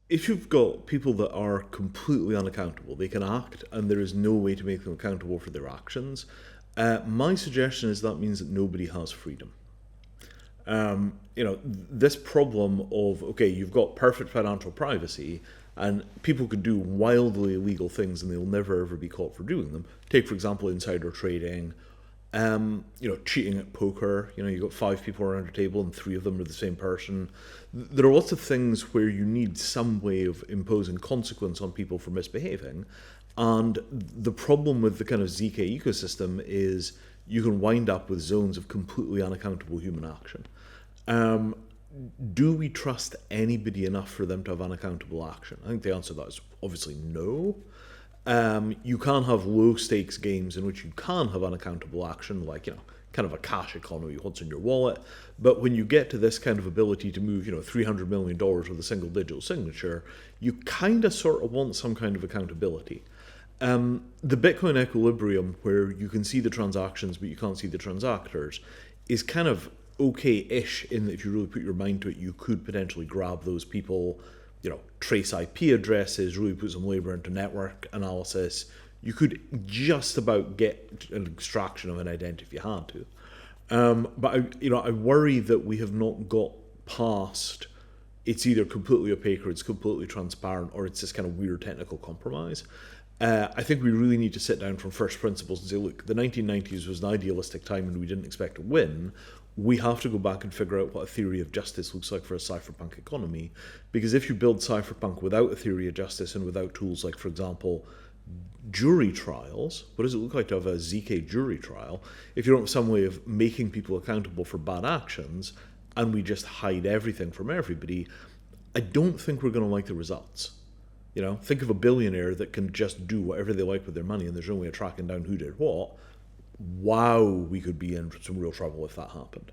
if you've got people that are completely unaccountable, they can act and there is no way to make them accountable for their actions. My suggestion is that means that nobody has freedom. This problem of, okay, you've got perfect financial privacy and people could do wildly illegal things and they'll never ever be caught for doing them. Take, for example, insider trading, cheating at poker. You've got five people around a table and three of them are the same person. There are lots of things where you need some way of imposing consequence on people for misbehaving. And the problem with the kind of ZK ecosystem is you can wind up with zones of completely unaccountable human action. Um, do we trust anybody enough for them to have unaccountable action? I think the answer to that is obviously no. You can have low stakes games in which you can have unaccountable action, like, kind of a cash economy, what's in your wallet. But when you get to this kind of ability to move, $300 million with a single digital signature, you kind of sort of want some kind of accountability. The Bitcoin equilibrium, where you can see the transactions but you can't see the transactors, is kind of okay-ish in that if you really put your mind to it, you could potentially grab those people, trace IP addresses, really put some labor into network analysis. You could just about get an extraction of an identity if you had to. But I worry that we have not got past. It's either completely opaque or it's completely transparent or it's this kind of weird technical compromise. I think we really need to sit down from first principles and say, look, the 1990s was an idealistic time and we didn't expect to win. We have to go back and figure out what a theory of justice looks like for a cypherpunk economy. Because if you build cypherpunk without a theory of justice and without tools like, for example, jury trials, what does it look like to have a ZK jury trial if you don't have some way of making people accountable for bad actions and we just hide everything from everybody? I don't think we're going to like the results. Think of a billionaire that can just do whatever they like with their money and there's no way of tracking down who did what. Wow, we could be in some real trouble if that happened.